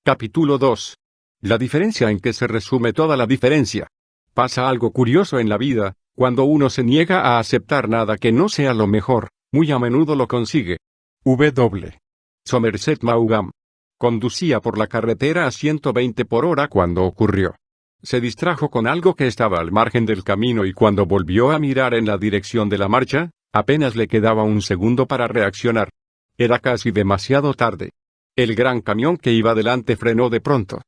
Capítulo 2. La diferencia en que se resume toda la diferencia. Pasa algo curioso en la vida, cuando uno se niega a aceptar nada que no sea lo mejor, muy a menudo lo consigue. W. Somerset Maugham. Conducía por la carretera a 120 por hora cuando ocurrió. Se distrajo con algo que estaba al margen del camino y cuando volvió a mirar en la dirección de la marcha, apenas le quedaba un segundo para reaccionar. Era casi demasiado tarde. El gran camión que iba delante frenó de pronto.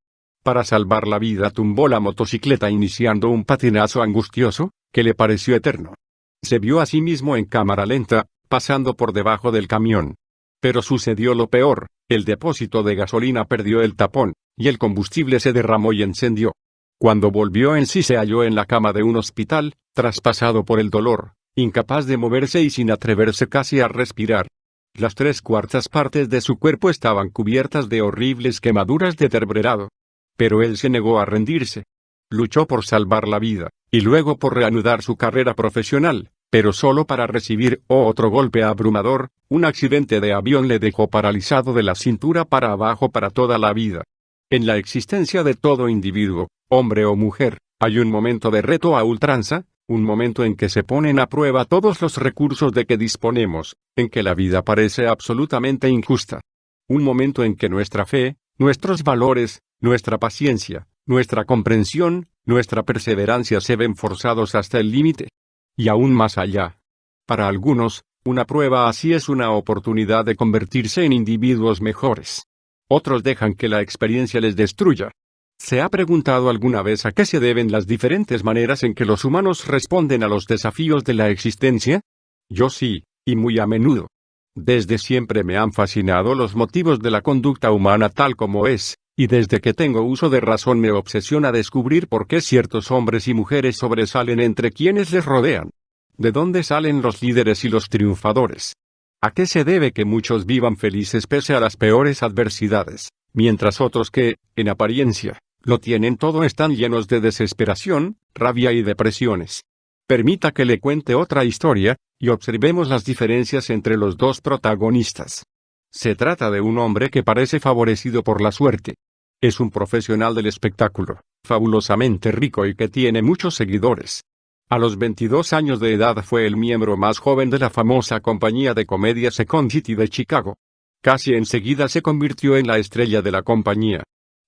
Para salvar la vida tumbó la motocicleta iniciando un patinazo angustioso, que le pareció eterno. Se vio a sí mismo en cámara lenta, pasando por debajo del camión. Pero sucedió lo peor, el depósito de gasolina perdió el tapón, y el combustible se derramó y encendió. Cuando volvió en sí se halló en la cama de un hospital, traspasado por el dolor, incapaz de moverse y sin atreverse casi a respirar. Las 3/4 partes de su cuerpo estaban cubiertas de horribles quemaduras de terbrerado. Pero él se negó a rendirse. Luchó por salvar la vida, y luego por reanudar su carrera profesional, pero solo para recibir otro golpe abrumador. Un accidente de avión le dejó paralizado de la cintura para abajo para toda la vida. En la existencia de todo individuo, hombre o mujer, hay un momento de reto a ultranza, un momento en que se ponen a prueba todos los recursos de que disponemos, en que la vida parece absolutamente injusta. Un momento en que nuestra fe, nuestros valores, nuestra paciencia, nuestra comprensión, nuestra perseverancia se ven forzados hasta el límite. Y aún más allá. Para algunos, una prueba así es una oportunidad de convertirse en individuos mejores. Otros dejan que la experiencia les destruya. ¿Se ha preguntado alguna vez a qué se deben las diferentes maneras en que los humanos responden a los desafíos de la existencia? Yo sí, y muy a menudo. Desde siempre me han fascinado los motivos de la conducta humana tal como es, y desde que tengo uso de razón me obsesiona descubrir por qué ciertos hombres y mujeres sobresalen entre quienes les rodean. ¿De dónde salen los líderes y los triunfadores? ¿A qué se debe que muchos vivan felices pese a las peores adversidades, mientras otros que, en apariencia, lo tienen todo están llenos de desesperación, rabia y depresiones? Permita que le cuente otra historia, y observemos las diferencias entre los dos protagonistas. Se trata de un hombre que parece favorecido por la suerte. Es un profesional del espectáculo, fabulosamente rico y que tiene muchos seguidores. A los 22 años de edad fue el miembro más joven de la famosa compañía de comedia Second City de Chicago. Casi enseguida se convirtió en la estrella de la compañía.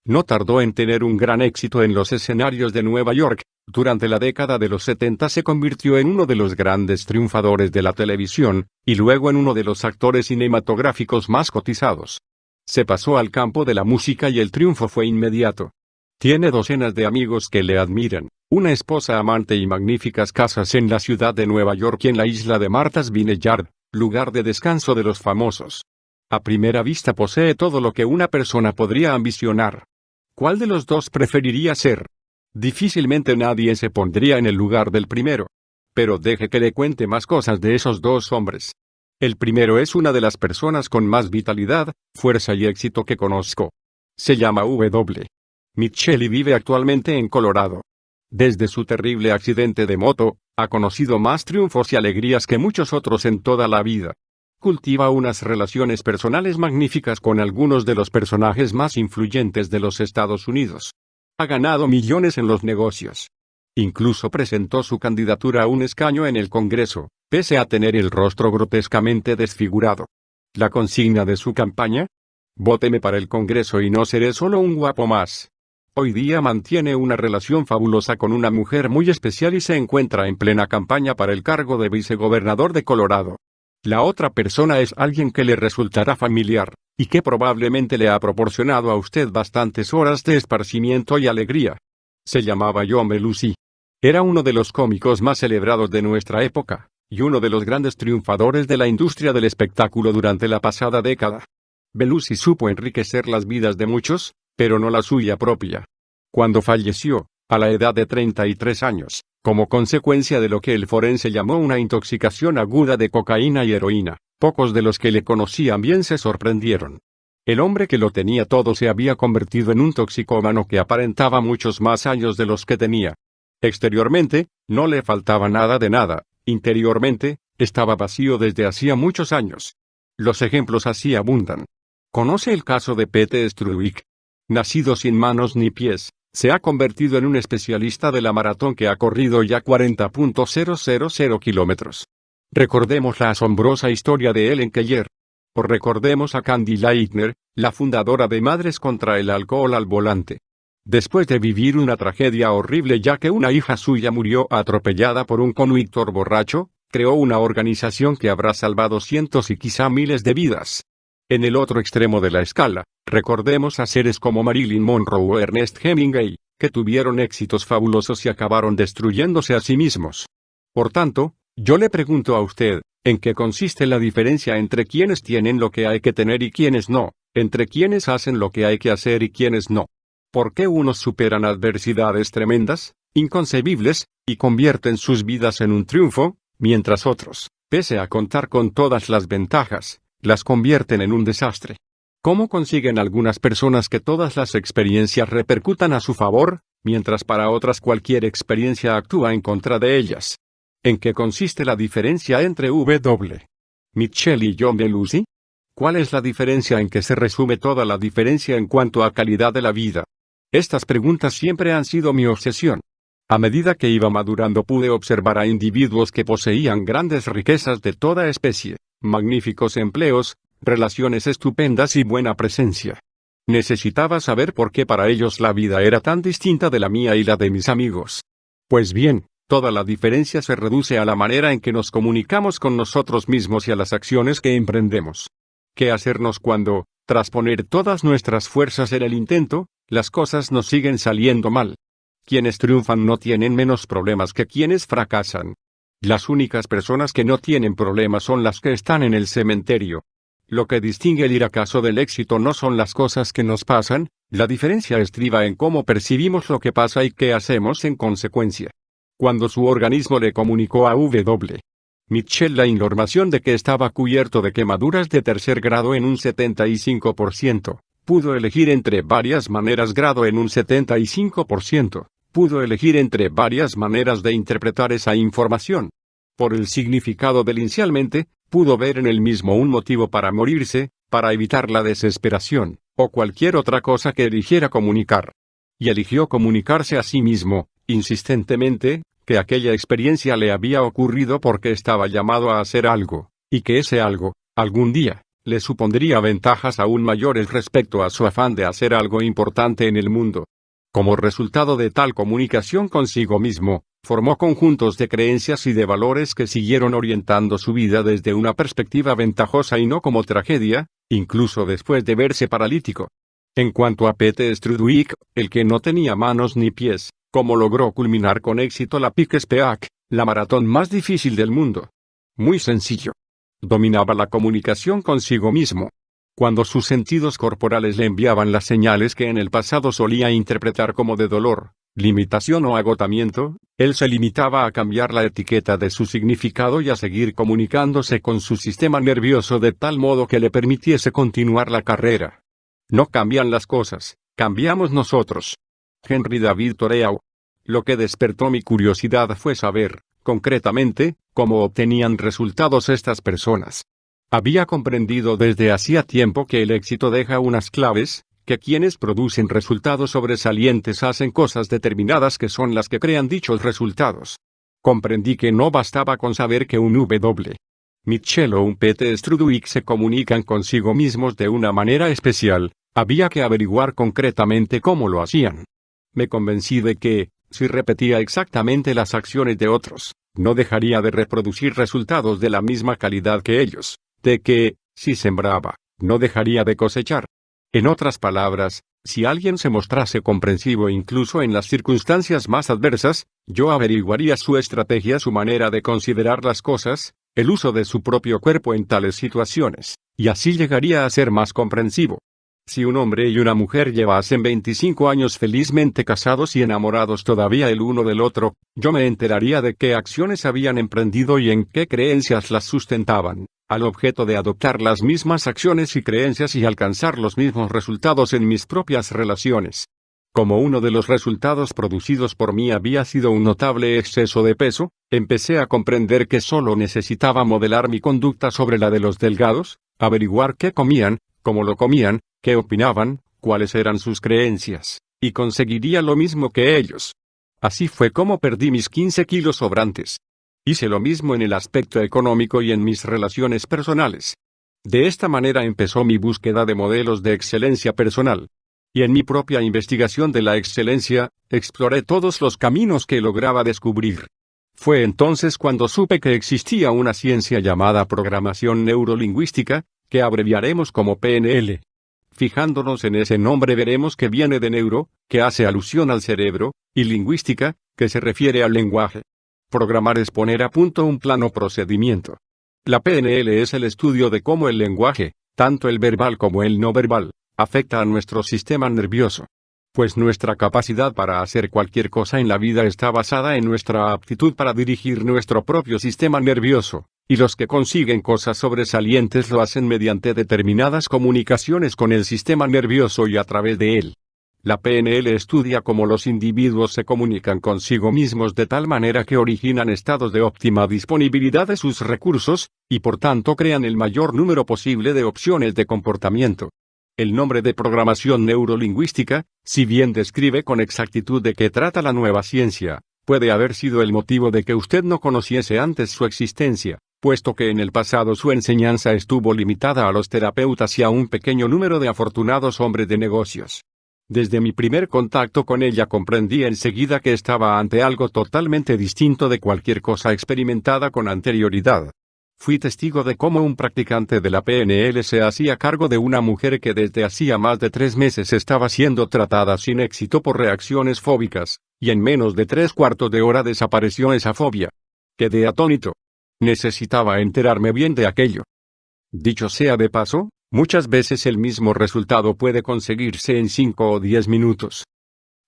No tardó en tener un gran éxito en los escenarios de Nueva York. Durante la década de los 70 se convirtió en uno de los grandes triunfadores de la televisión, y luego en uno de los actores cinematográficos más cotizados. Se pasó al campo de la música y el triunfo fue inmediato. Tiene docenas de amigos que le admiran, una esposa amante y magníficas casas en la ciudad de Nueva York y en la isla de Martha's Vineyard, lugar de descanso de los famosos. A primera vista posee todo lo que una persona podría ambicionar. ¿Cuál de los dos preferiría ser? Difícilmente nadie se pondría en el lugar del primero. Pero deje que le cuente más cosas de esos dos hombres. El primero es una de las personas con más vitalidad, fuerza y éxito que conozco. Se llama W. Mitchell y vive actualmente en Colorado. Desde su terrible accidente de moto, ha conocido más triunfos y alegrías que muchos otros en toda la vida. Cultiva unas relaciones personales magníficas con algunos de los personajes más influyentes de los Estados Unidos. Ha ganado millones en los negocios. Incluso presentó su candidatura a un escaño en el Congreso, pese a tener el rostro grotescamente desfigurado. La consigna de su campaña: «Vóteme para el Congreso y no seré solo un guapo más». Hoy día mantiene una relación fabulosa con una mujer muy especial y se encuentra en plena campaña para el cargo de vicegobernador de Colorado. La otra persona es alguien que le resultará familiar, y que probablemente le ha proporcionado a usted bastantes horas de esparcimiento y alegría. Se llamaba John Belushi. Era uno de los cómicos más celebrados de nuestra época, y uno de los grandes triunfadores de la industria del espectáculo durante la pasada década. Belushi supo enriquecer las vidas de muchos, pero no la suya propia. Cuando falleció, a la edad de 33 años, como consecuencia de lo que el forense llamó una intoxicación aguda de cocaína y heroína, pocos de los que le conocían bien se sorprendieron. El hombre que lo tenía todo se había convertido en un toxicómano que aparentaba muchos más años de los que tenía. Exteriormente, no le faltaba nada de nada, interiormente, estaba vacío desde hacía muchos años. Los ejemplos así abundan. ¿Conoce el caso de Pete Struik? nacido sin manos ni pies, se ha convertido en un especialista de la maratón que ha corrido ya 40.000 kilómetros. Recordemos la asombrosa historia de Ellen Keller. O recordemos a Candy Leitner, la fundadora de Madres contra el Alcohol al Volante. Después de vivir una tragedia horrible ya que una hija suya murió atropellada por un conductor borracho, creó una organización que habrá salvado cientos y quizá miles de vidas. En el otro extremo de la escala, recordemos a seres como Marilyn Monroe o Ernest Hemingway, que tuvieron éxitos fabulosos y acabaron destruyéndose a sí mismos. Por tanto, yo le pregunto a usted, ¿en qué consiste la diferencia entre quienes tienen lo que hay que tener y quienes no, entre quienes hacen lo que hay que hacer y quienes no? ¿Por qué unos superan adversidades tremendas, inconcebibles, y convierten sus vidas en un triunfo, mientras otros, pese a contar con todas las ventajas, las convierten en un desastre? ¿Cómo consiguen algunas personas que todas las experiencias repercutan a su favor, mientras para otras cualquier experiencia actúa en contra de ellas? ¿En qué consiste la diferencia entre W. Mitchell y John Belushi? ¿Cuál es la diferencia en que se resume toda la diferencia en cuanto a calidad de la vida? Estas preguntas siempre han sido mi obsesión. A medida que iba madurando pude observar a individuos que poseían grandes riquezas de toda especie, magníficos empleos, relaciones estupendas y buena presencia. Necesitaba saber por qué para ellos la vida era tan distinta de la mía y la de mis amigos. Pues bien, toda la diferencia se reduce a la manera en que nos comunicamos con nosotros mismos y a las acciones que emprendemos. ¿Qué hacernos cuando, tras poner todas nuestras fuerzas en el intento, las cosas nos siguen saliendo mal? Quienes triunfan no tienen menos problemas que quienes fracasan. Las únicas personas que no tienen problemas son las que están en el cementerio. Lo que distingue el fracaso del éxito no son las cosas que nos pasan, la diferencia estriba en cómo percibimos lo que pasa y qué hacemos en consecuencia. Cuando su organismo le comunicó a W. Mitchell la información de que estaba cubierto de quemaduras de tercer grado en un 75%, pudo elegir entre varias maneras grado en un 75%, pudo elegir entre varias maneras de interpretar esa información. Por el significado del inicialmente, pudo ver en él mismo un motivo para morirse, para evitar la desesperación, o cualquier otra cosa que eligiera comunicar. Y eligió comunicarse a sí mismo, insistentemente, que aquella experiencia le había ocurrido porque estaba llamado a hacer algo, y que ese algo, algún día, le supondría ventajas aún mayores respecto a su afán de hacer algo importante en el mundo. Como resultado de tal comunicación consigo mismo, formó conjuntos de creencias y de valores que siguieron orientando su vida desde una perspectiva ventajosa y no como tragedia, incluso después de verse paralítico. En cuanto a Pete Strudwick, el que no tenía manos ni pies, ¿cómo logró culminar con éxito la Pikes Peak, la maratón más difícil del mundo? Muy sencillo. Dominaba la comunicación consigo mismo. Cuando sus sentidos corporales le enviaban las señales que en el pasado solía interpretar como de dolor, limitación o agotamiento, él se limitaba a cambiar la etiqueta de su significado y a seguir comunicándose con su sistema nervioso de tal modo que le permitiese continuar la carrera. No cambian las cosas, cambiamos nosotros. Henry David Thoreau. Lo que despertó mi curiosidad fue saber, concretamente, cómo obtenían resultados estas personas. Había comprendido desde hacía tiempo que el éxito deja unas claves, que quienes producen resultados sobresalientes hacen cosas determinadas que son las que crean dichos resultados. Comprendí que no bastaba con saber que un W. Mitchell o un Pete Strudwick se comunican consigo mismos de una manera especial, había que averiguar concretamente cómo lo hacían. Me convencí de que, si repetía exactamente las acciones de otros, no dejaría de reproducir resultados de la misma calidad que ellos, de que, si sembraba, no dejaría de cosechar. En otras palabras, si alguien se mostrase comprensivo incluso en las circunstancias más adversas, yo averiguaría su estrategia, su manera de considerar las cosas, el uso de su propio cuerpo en tales situaciones, y así llegaría a ser más comprensivo. Si un hombre y una mujer llevasen 25 años felizmente casados y enamorados todavía el uno del otro, yo me enteraría de qué acciones habían emprendido y en qué creencias las sustentaban, al objeto de adoptar las mismas acciones y creencias y alcanzar los mismos resultados en mis propias relaciones. Como uno de los resultados producidos por mí había sido un notable exceso de peso, empecé a comprender que solo necesitaba modelar mi conducta sobre la de los delgados, averiguar qué comían, cómo lo comían, qué opinaban, cuáles eran sus creencias, y conseguiría lo mismo que ellos. Así fue como perdí mis 15 kilos sobrantes. Hice lo mismo en el aspecto económico y en mis relaciones personales. De esta manera empezó mi búsqueda de modelos de excelencia personal. Y en mi propia investigación de la excelencia, exploré todos los caminos que lograba descubrir. Fue entonces cuando supe que existía una ciencia llamada programación neurolingüística, que abreviaremos como PNL. Fijándonos en ese nombre veremos que viene de neuro, que hace alusión al cerebro, y lingüística, que se refiere al lenguaje. Programar es poner a punto un plano procedimiento. La PNL es el estudio de cómo el lenguaje, tanto el verbal como el no verbal, afecta a nuestro sistema nervioso. Pues nuestra capacidad para hacer cualquier cosa en la vida está basada en nuestra aptitud para dirigir nuestro propio sistema nervioso, y los que consiguen cosas sobresalientes lo hacen mediante determinadas comunicaciones con el sistema nervioso y a través de él. La PNL estudia cómo los individuos se comunican consigo mismos de tal manera que originan estados de óptima disponibilidad de sus recursos, y por tanto crean el mayor número posible de opciones de comportamiento. El nombre de programación neurolingüística, si bien describe con exactitud de qué trata la nueva ciencia, puede haber sido el motivo de que usted no conociese antes su existencia, puesto que en el pasado su enseñanza estuvo limitada a los terapeutas y a un pequeño número de afortunados hombres de negocios. Desde mi primer contacto con ella comprendí enseguida que estaba ante algo totalmente distinto de cualquier cosa experimentada con anterioridad. Fui testigo de cómo un practicante de la PNL se hacía cargo de una mujer que desde hacía más de 3 meses estaba siendo tratada sin éxito por reacciones fóbicas, y en menos de 3/4 de hora desapareció esa fobia. Quedé atónito. Necesitaba enterarme bien de aquello. Dicho sea de paso, muchas veces el mismo resultado puede conseguirse en 5 o 10 minutos.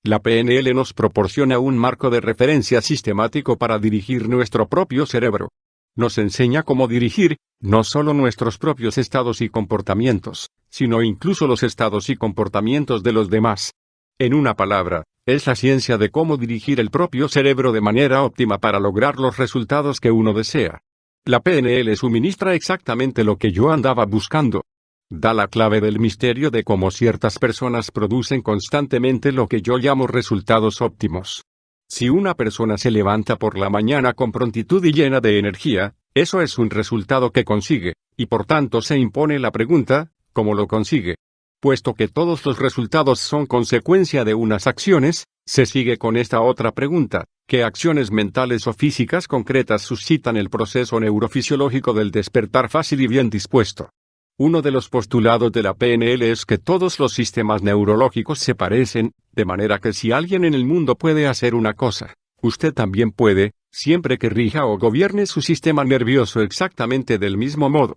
La PNL nos proporciona un marco de referencia sistemático para dirigir nuestro propio cerebro. Nos enseña cómo dirigir, no solo nuestros propios estados y comportamientos, sino incluso los estados y comportamientos de los demás. En una palabra, es la ciencia de cómo dirigir el propio cerebro de manera óptima para lograr los resultados que uno desea. La PNL suministra exactamente lo que yo andaba buscando. Da la clave del misterio de cómo ciertas personas producen constantemente lo que yo llamo resultados óptimos. Si una persona se levanta por la mañana con prontitud y llena de energía, eso es un resultado que consigue, y por tanto se impone la pregunta, ¿cómo lo consigue? Puesto que todos los resultados son consecuencia de unas acciones, se sigue con esta otra pregunta, ¿qué acciones mentales o físicas concretas suscitan el proceso neurofisiológico del despertar fácil y bien dispuesto? Uno de los postulados de la PNL es que todos los sistemas neurológicos se parecen, de manera que si alguien en el mundo puede hacer una cosa, usted también puede, siempre que rija o gobierne su sistema nervioso exactamente del mismo modo.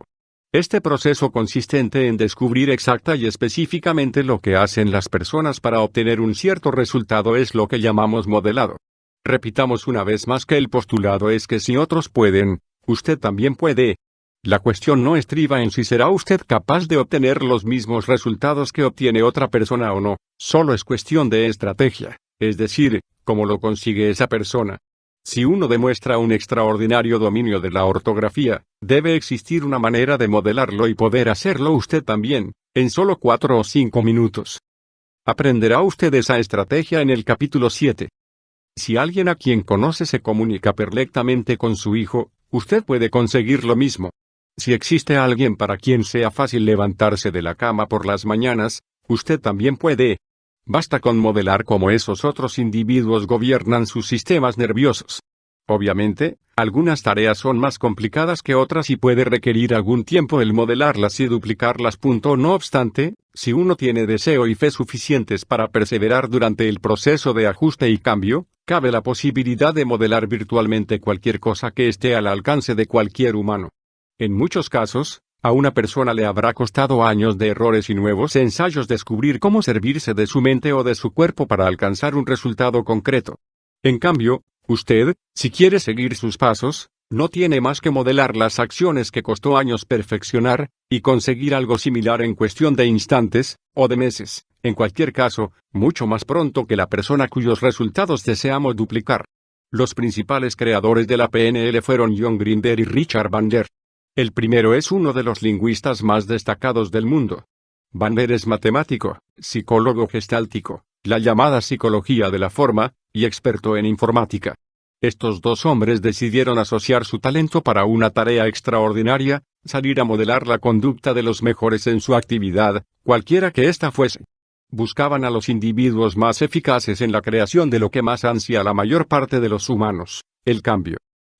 Este proceso consistente en descubrir exacta y específicamente lo que hacen las personas para obtener un cierto resultado es lo que llamamos modelado. Repitamos una vez más que el postulado es que si otros pueden, usted también puede. La cuestión no estriba en si será usted capaz de obtener los mismos resultados que obtiene otra persona o no, solo es cuestión de estrategia, es decir, cómo lo consigue esa persona. Si uno demuestra un extraordinario dominio de la ortografía, debe existir una manera de modelarlo y poder hacerlo usted también, en solo 4 o 5 minutos. Aprenderá usted esa estrategia en el capítulo 7. Si alguien a quien conoce se comunica perfectamente con su hijo, usted puede conseguir lo mismo. Si existe alguien para quien sea fácil levantarse de la cama por las mañanas, usted también puede. Basta con modelar cómo esos otros individuos gobiernan sus sistemas nerviosos. Obviamente, algunas tareas son más complicadas que otras y puede requerir algún tiempo el modelarlas y duplicarlas. No obstante, si uno tiene deseo y fe suficientes para perseverar durante el proceso de ajuste y cambio, cabe la posibilidad de modelar virtualmente cualquier cosa que esté al alcance de cualquier humano. En muchos casos, a una persona le habrá costado años de errores y nuevos ensayos descubrir cómo servirse de su mente o de su cuerpo para alcanzar un resultado concreto. En cambio, usted, si quiere seguir sus pasos, no tiene más que modelar las acciones que costó años perfeccionar, y conseguir algo similar en cuestión de instantes, o de meses, en cualquier caso, mucho más pronto que la persona cuyos resultados deseamos duplicar. Los principales creadores de la PNL fueron John Grinder y Richard Bandler. El primero es uno de los lingüistas más destacados del mundo. Bandler es matemático, psicólogo gestáltico, la llamada psicología de la forma, y experto en informática. Estos dos hombres decidieron asociar su talento para una tarea extraordinaria, salir a modelar la conducta de los mejores en su actividad, cualquiera que ésta fuese. Buscaban a los individuos más eficaces en la creación de lo que más ansía la mayor parte de los humanos, el cambio.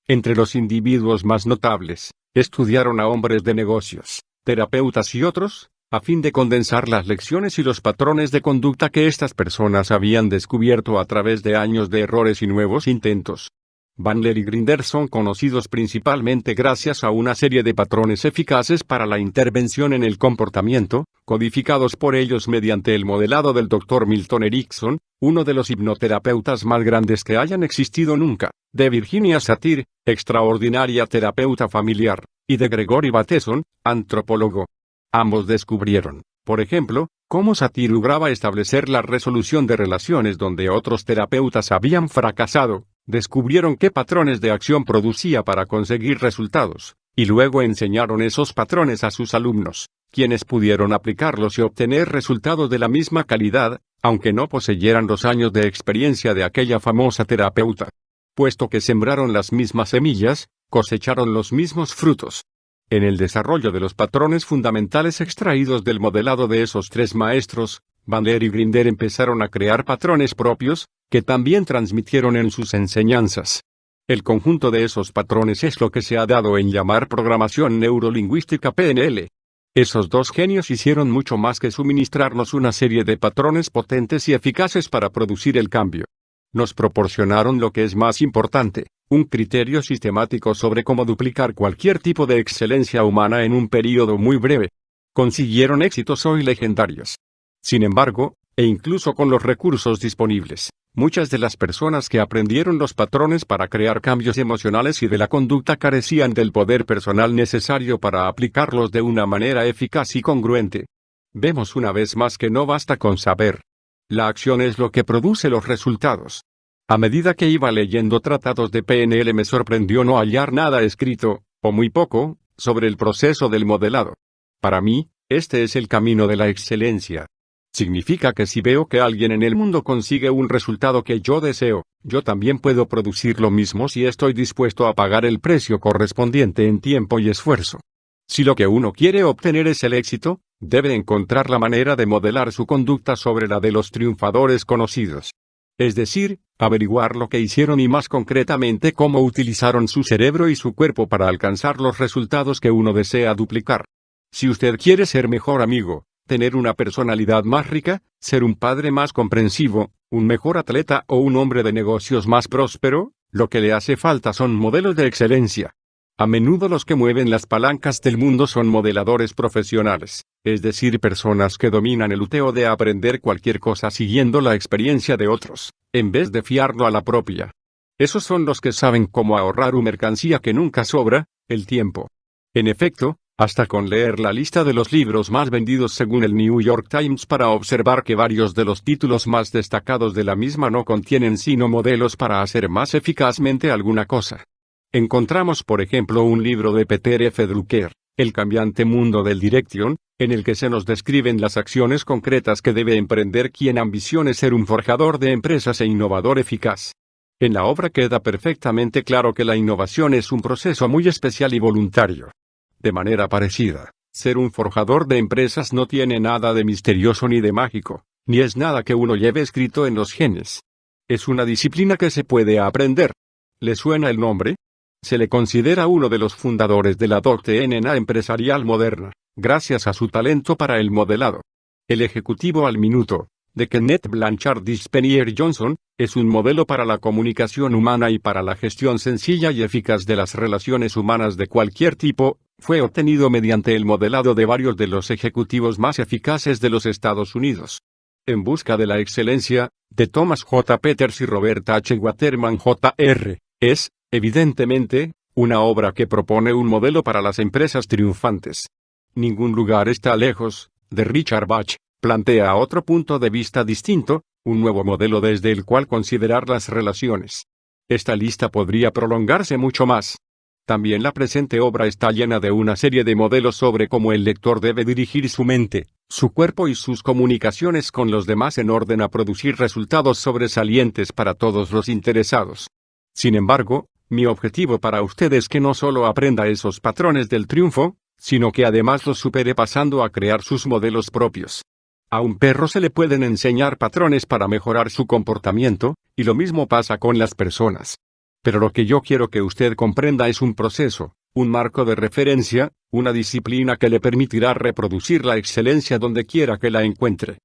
Entre los individuos más notables, estudiaron a hombres de negocios, terapeutas y otros, a fin de condensar las lecciones y los patrones de conducta que estas personas habían descubierto a través de años de errores y nuevos intentos. Bandler y Grinder son conocidos principalmente gracias a una serie de patrones eficaces para la intervención en el comportamiento, codificados por ellos mediante el modelado del Dr. Milton Erickson, uno de los hipnoterapeutas más grandes que hayan existido nunca, de Virginia Satir, extraordinaria terapeuta familiar, y de Gregory Bateson, antropólogo. Ambos descubrieron, por ejemplo, cómo Satir lograba establecer la resolución de relaciones donde otros terapeutas habían fracasado, descubrieron qué patrones de acción producía para conseguir resultados, y luego enseñaron esos patrones a sus alumnos, quienes pudieron aplicarlos y obtener resultados de la misma calidad, aunque no poseyeran los años de experiencia de aquella famosa terapeuta. Puesto que sembraron las mismas semillas, cosecharon los mismos frutos. En el desarrollo de los patrones fundamentales extraídos del modelado de esos tres maestros, Bandler y Grinder empezaron a crear patrones propios, que también transmitieron en sus enseñanzas. El conjunto de esos patrones es lo que se ha dado en llamar programación neurolingüística PNL. Esos dos genios hicieron mucho más que suministrarnos una serie de patrones potentes y eficaces para producir el cambio. Nos proporcionaron lo que es más importante, un criterio sistemático sobre cómo duplicar cualquier tipo de excelencia humana en un período muy breve. Consiguieron éxitos hoy legendarios. Sin embargo, e incluso con los recursos disponibles, muchas de las personas que aprendieron los patrones para crear cambios emocionales y de la conducta carecían del poder personal necesario para aplicarlos de una manera eficaz y congruente. Vemos una vez más que no basta con saber. La acción es lo que produce los resultados. A medida que iba leyendo tratados de PNL me sorprendió no hallar nada escrito, o muy poco, sobre el proceso del modelado. Para mí, este es el camino de la excelencia. Significa que si veo que alguien en el mundo consigue un resultado que yo deseo, yo también puedo producir lo mismo si estoy dispuesto a pagar el precio correspondiente en tiempo y esfuerzo. Si lo que uno quiere obtener es el éxito, debe encontrar la manera de modelar su conducta sobre la de los triunfadores conocidos. Es decir, averiguar lo que hicieron y más concretamente cómo utilizaron su cerebro y su cuerpo para alcanzar los resultados que uno desea duplicar. Si usted quiere ser mejor amigo, tener una personalidad más rica, ser un padre más comprensivo, un mejor atleta o un hombre de negocios más próspero, lo que le hace falta son modelos de excelencia. A menudo los que mueven las palancas del mundo son modeladores profesionales, es decir, personas que dominan el arte de aprender cualquier cosa siguiendo la experiencia de otros, en vez de fiarlo a la propia. Esos son los que saben cómo ahorrar una mercancía que nunca sobra, el tiempo. En efecto, hasta con leer la lista de los libros más vendidos según el New York Times para observar que varios de los títulos más destacados de la misma no contienen sino modelos para hacer más eficazmente alguna cosa. Encontramos por ejemplo un libro de Peter F. Drucker, El cambiante mundo del Direction, en el que se nos describen las acciones concretas que debe emprender quien ambicione ser un forjador de empresas e innovador eficaz. En la obra queda perfectamente claro que la innovación es un proceso muy especial y voluntario. De manera parecida, ser un forjador de empresas no tiene nada de misterioso ni de mágico, ni es nada que uno lleve escrito en los genes. Es una disciplina que se puede aprender. ¿Le suena el nombre? Se le considera uno de los fundadores de la doctrina empresarial moderna, gracias a su talento para el modelado. El ejecutivo al minuto, de Kenneth Blanchard Spenier Johnson, es un modelo para la comunicación humana y para la gestión sencilla y eficaz de las relaciones humanas de cualquier tipo. Fue obtenido mediante el modelado de varios de los ejecutivos más eficaces de los Estados Unidos. En busca de la excelencia, de Thomas J. Peters y Robert H. Waterman Jr., es, evidentemente, una obra que propone un modelo para las empresas triunfantes. Ningún lugar está lejos, de Richard Bach, plantea otro punto de vista distinto, un nuevo modelo desde el cual considerar las relaciones. Esta lista podría prolongarse mucho más. También la presente obra está llena de una serie de modelos sobre cómo el lector debe dirigir su mente, su cuerpo y sus comunicaciones con los demás en orden a producir resultados sobresalientes para todos los interesados. Sin embargo, mi objetivo para usted es que no solo aprenda esos patrones del triunfo, sino que además los supere pasando a crear sus modelos propios. A un perro se le pueden enseñar patrones para mejorar su comportamiento, y lo mismo pasa con las personas. Pero lo que yo quiero que usted comprenda es un proceso, un marco de referencia, una disciplina que le permitirá reproducir la excelencia donde quiera que la encuentre.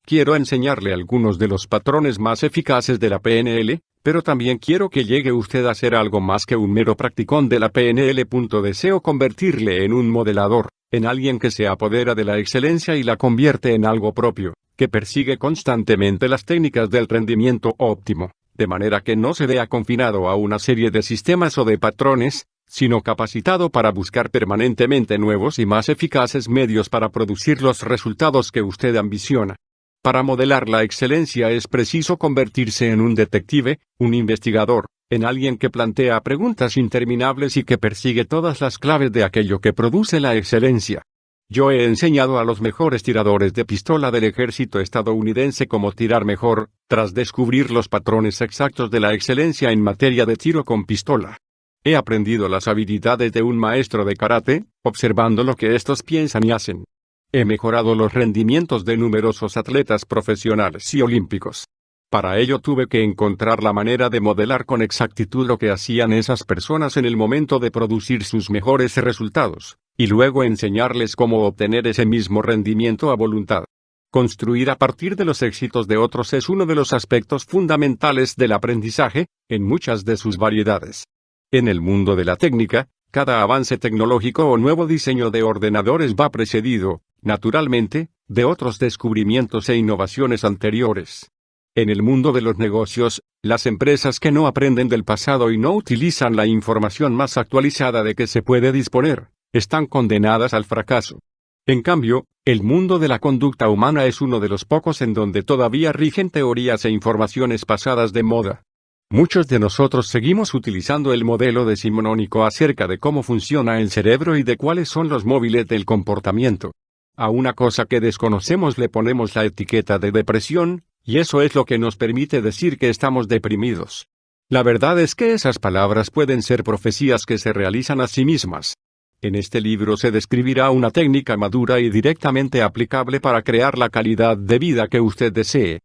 Quiero enseñarle algunos de los patrones más eficaces de la PNL, pero también quiero que llegue usted a ser algo más que un mero practicón de la PNL. Deseo convertirle en un modelador, en alguien que se apodera de la excelencia y la convierte en algo propio, que persigue constantemente las técnicas del rendimiento óptimo, de manera que no se vea confinado a una serie de sistemas o de patrones, sino capacitado para buscar permanentemente nuevos y más eficaces medios para producir los resultados que usted ambiciona. Para modelar la excelencia es preciso convertirse en un detective, un investigador, en alguien que plantea preguntas interminables y que persigue todas las claves de aquello que produce la excelencia. Yo he enseñado a los mejores tiradores de pistola del ejército estadounidense cómo tirar mejor, tras descubrir los patrones exactos de la excelencia en materia de tiro con pistola. He aprendido las habilidades de un maestro de karate, observando lo que estos piensan y hacen. He mejorado los rendimientos de numerosos atletas profesionales y olímpicos. Para ello tuve que encontrar la manera de modelar con exactitud lo que hacían esas personas en el momento de producir sus mejores resultados, y luego enseñarles cómo obtener ese mismo rendimiento a voluntad. Construir a partir de los éxitos de otros es uno de los aspectos fundamentales del aprendizaje, en muchas de sus variedades. En el mundo de la técnica, cada avance tecnológico o nuevo diseño de ordenadores va precedido, naturalmente, de otros descubrimientos e innovaciones anteriores. En el mundo de los negocios, las empresas que no aprenden del pasado y no utilizan la información más actualizada de que se puede disponer, están condenadas al fracaso. En cambio, el mundo de la conducta humana es uno de los pocos en donde todavía rigen teorías e informaciones pasadas de moda. Muchos de nosotros seguimos utilizando el modelo decimonónico acerca de cómo funciona el cerebro y de cuáles son los móviles del comportamiento. A una cosa que desconocemos le ponemos la etiqueta de depresión, y eso es lo que nos permite decir que estamos deprimidos. La verdad es que esas palabras pueden ser profecías que se realizan a sí mismas. En este libro se describirá una técnica madura y directamente aplicable para crear la calidad de vida que usted desee.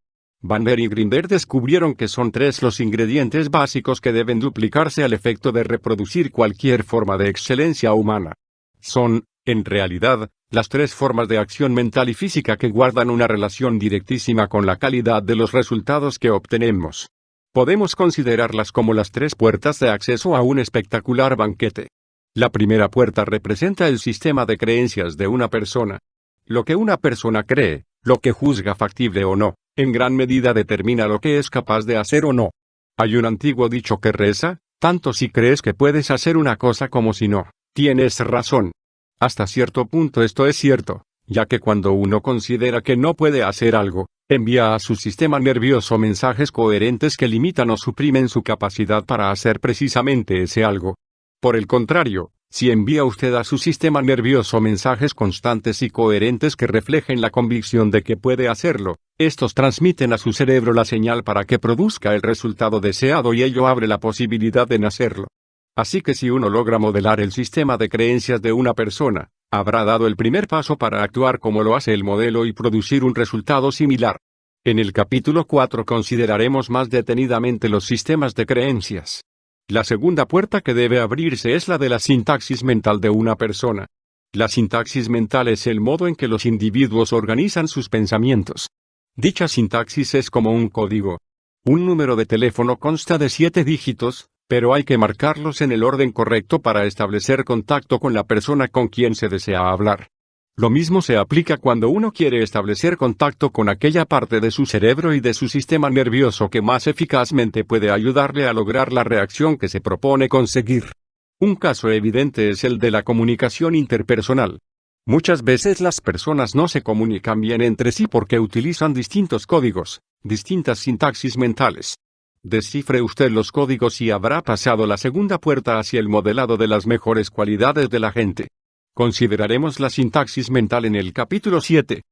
Bandler y Grinder descubrieron que son 3 los ingredientes básicos que deben duplicarse al efecto de reproducir cualquier forma de excelencia humana. Son, en realidad, las 3 formas de acción mental y física que guardan una relación directísima con la calidad de los resultados que obtenemos. Podemos considerarlas como las 3 puertas de acceso a un espectacular banquete. La primera puerta representa el sistema de creencias de una persona. Lo que una persona cree, lo que juzga factible o no, en gran medida determina lo que es capaz de hacer o no. Hay un antiguo dicho que reza, tanto si crees que puedes hacer una cosa como si no, tienes razón. Hasta cierto punto esto es cierto, ya que cuando uno considera que no puede hacer algo, envía a su sistema nervioso mensajes coherentes que limitan o suprimen su capacidad para hacer precisamente ese algo. Por el contrario, si envía usted a su sistema nervioso mensajes constantes y coherentes que reflejen la convicción de que puede hacerlo, estos transmiten a su cerebro la señal para que produzca el resultado deseado y ello abre la posibilidad de hacerlo. Así que si uno logra modelar el sistema de creencias de una persona, habrá dado el primer paso para actuar como lo hace el modelo y producir un resultado similar. En el capítulo 4 consideraremos más detenidamente los sistemas de creencias. La segunda puerta que debe abrirse es la de la sintaxis mental de una persona. La sintaxis mental es el modo en que los individuos organizan sus pensamientos. Dicha sintaxis es como un código. Un número de teléfono consta de 7 dígitos, pero hay que marcarlos en el orden correcto para establecer contacto con la persona con quien se desea hablar. Lo mismo se aplica cuando uno quiere establecer contacto con aquella parte de su cerebro y de su sistema nervioso que más eficazmente puede ayudarle a lograr la reacción que se propone conseguir. Un caso evidente es el de la comunicación interpersonal. Muchas veces las personas no se comunican bien entre sí porque utilizan distintos códigos, distintas sintaxis mentales. Descifre usted los códigos y habrá pasado la segunda puerta hacia el modelado de las mejores cualidades de la gente. Consideraremos la sintaxis mental en el capítulo 7.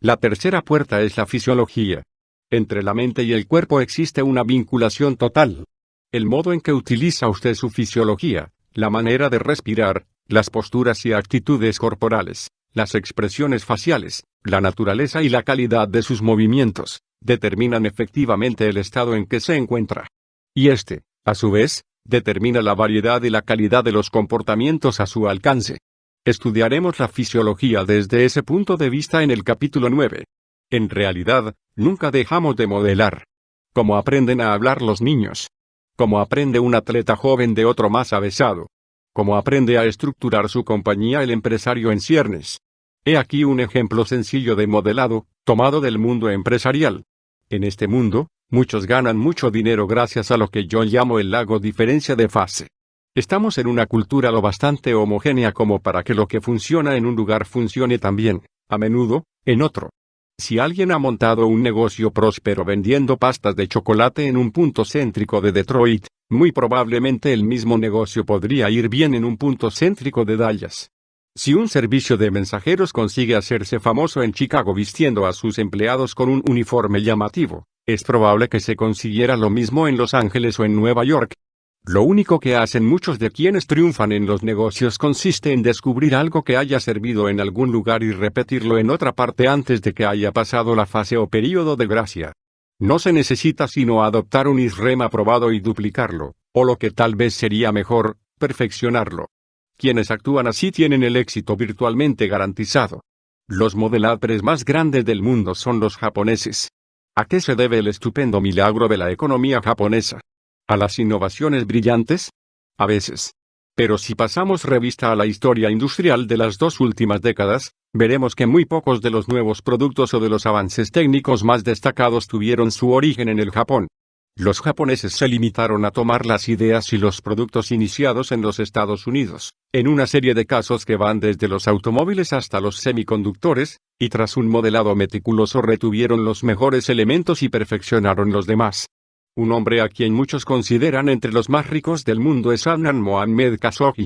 La tercera puerta es la fisiología. Entre la mente y el cuerpo existe una vinculación total. El modo en que utiliza usted su fisiología, la manera de respirar, las posturas y actitudes corporales, las expresiones faciales, la naturaleza y la calidad de sus movimientos, determinan efectivamente el estado en que se encuentra. Y a su vez, determina la variedad y la calidad de los comportamientos a su alcance. Estudiaremos la fisiología desde ese punto de vista en el capítulo 9. En realidad, nunca dejamos de modelar. Cómo aprenden a hablar los niños. Cómo aprende un atleta joven de otro más avesado. Cómo aprende a estructurar su compañía el empresario en ciernes. He aquí un ejemplo sencillo de modelado, tomado del mundo empresarial. En este mundo, muchos ganan mucho dinero gracias a lo que yo llamo el lago diferencia de fase. Estamos en una cultura lo bastante homogénea como para que lo que funciona en un lugar funcione también, a menudo, en otro. Si alguien ha montado un negocio próspero vendiendo pastas de chocolate en un punto céntrico de Detroit, muy probablemente el mismo negocio podría ir bien en un punto céntrico de Dallas. Si un servicio de mensajeros consigue hacerse famoso en Chicago vistiendo a sus empleados con un uniforme llamativo, es probable que se consiguiera lo mismo en Los Ángeles o en Nueva York. Lo único que hacen muchos de quienes triunfan en los negocios consiste en descubrir algo que haya servido en algún lugar y repetirlo en otra parte antes de que haya pasado la fase o período de gracia. No se necesita sino adoptar un ISREM aprobado y duplicarlo, o lo que tal vez sería mejor, perfeccionarlo. Quienes actúan así tienen el éxito virtualmente garantizado. Los modeladores más grandes del mundo son los japoneses. ¿A qué se debe el estupendo milagro de la economía japonesa? ¿A las innovaciones brillantes? A veces. Pero si pasamos revista a la historia industrial de las 2 últimas décadas, veremos que muy pocos de los nuevos productos o de los avances técnicos más destacados tuvieron su origen en el Japón. Los japoneses se limitaron a tomar las ideas y los productos iniciados en los Estados Unidos, en una serie de casos que van desde los automóviles hasta los semiconductores, y tras un modelado meticuloso retuvieron los mejores elementos y perfeccionaron los demás. Un hombre a quien muchos consideran entre los más ricos del mundo es Adnan Mohamed Khashoggi.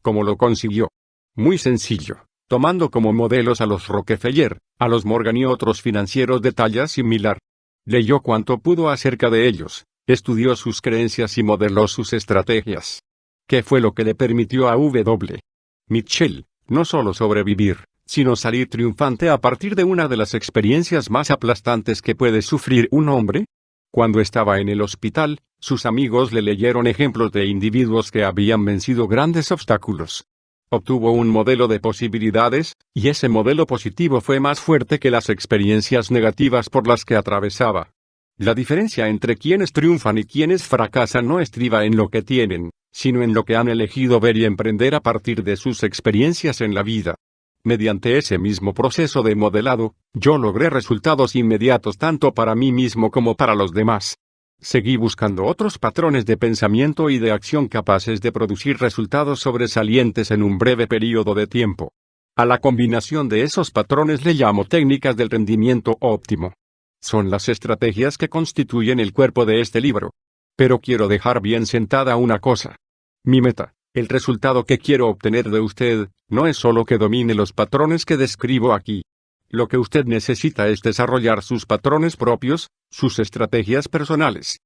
¿Cómo lo consiguió? Muy sencillo, tomando como modelos a los Rockefeller, a los Morgan y otros financieros de talla similar. Leyó cuanto pudo acerca de ellos, estudió sus creencias y modeló sus estrategias. ¿Qué fue lo que le permitió a W. Mitchell, no solo sobrevivir, sino salir triunfante a partir de una de las experiencias más aplastantes que puede sufrir un hombre? Cuando estaba en el hospital, sus amigos le leyeron ejemplos de individuos que habían vencido grandes obstáculos. Obtuvo un modelo de posibilidades, y ese modelo positivo fue más fuerte que las experiencias negativas por las que atravesaba. La diferencia entre quienes triunfan y quienes fracasan no estriba en lo que tienen, sino en lo que han elegido ver y emprender a partir de sus experiencias en la vida. Mediante ese mismo proceso de modelado, yo logré resultados inmediatos tanto para mí mismo como para los demás. Seguí buscando otros patrones de pensamiento y de acción capaces de producir resultados sobresalientes en un breve periodo de tiempo. A la combinación de esos patrones le llamo técnicas del rendimiento óptimo. Son las estrategias que constituyen el cuerpo de este libro. Pero quiero dejar bien sentada una cosa. Mi meta, el resultado que quiero obtener de usted, no es solo que domine los patrones que describo aquí. Lo que usted necesita es desarrollar sus patrones propios, sus estrategias personales.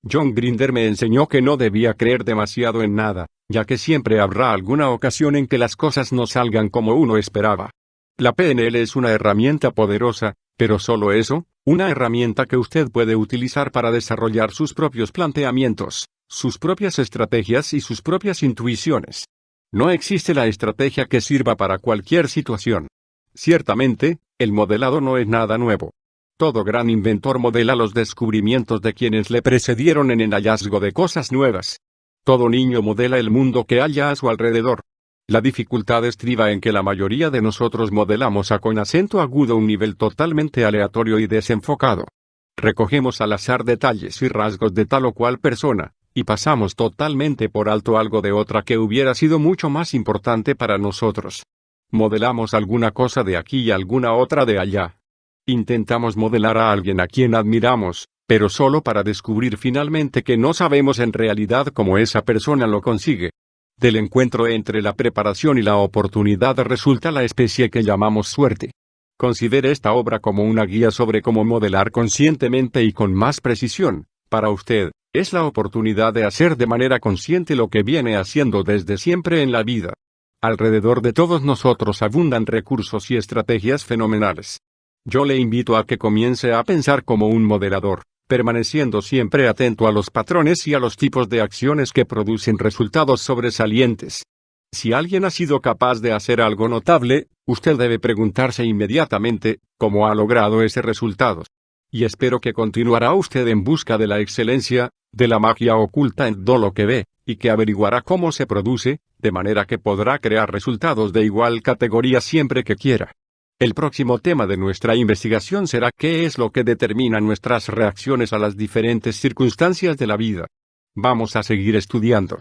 John Grinder me enseñó que no debía creer demasiado en nada, ya que siempre habrá alguna ocasión en que las cosas no salgan como uno esperaba. La PNL es una herramienta poderosa, pero solo eso, una herramienta que usted puede utilizar para desarrollar sus propios planteamientos, sus propias estrategias y sus propias intuiciones. No existe la estrategia que sirva para cualquier situación. Ciertamente, el modelado no es nada nuevo. Todo gran inventor modela los descubrimientos de quienes le precedieron en el hallazgo de cosas nuevas. Todo niño modela el mundo que halla a su alrededor. La dificultad estriba en que la mayoría de nosotros modelamos con acento agudo un nivel totalmente aleatorio y desenfocado. Recogemos al azar detalles y rasgos de tal o cual persona, y pasamos totalmente por alto algo de otra que hubiera sido mucho más importante para nosotros. Modelamos alguna cosa de aquí y alguna otra de allá. Intentamos modelar a alguien a quien admiramos, pero solo para descubrir finalmente que no sabemos en realidad cómo esa persona lo consigue. Del encuentro entre la preparación y la oportunidad resulta la especie que llamamos suerte. Considere esta obra como una guía sobre cómo modelar conscientemente y con más precisión. Para usted, es la oportunidad de hacer de manera consciente lo que viene haciendo desde siempre en la vida. Alrededor de todos nosotros abundan recursos y estrategias fenomenales. Yo le invito a que comience a pensar como un modelador, permaneciendo siempre atento a los patrones y a los tipos de acciones que producen resultados sobresalientes. Si alguien ha sido capaz de hacer algo notable, usted debe preguntarse inmediatamente, ¿cómo ha logrado ese resultado? Y espero que continuará usted en busca de la excelencia, de la magia oculta en todo lo que ve, y que averiguará cómo se produce, de manera que podrá crear resultados de igual categoría siempre que quiera. El próximo tema de nuestra investigación será qué es lo que determina nuestras reacciones a las diferentes circunstancias de la vida. Vamos a seguir estudiando.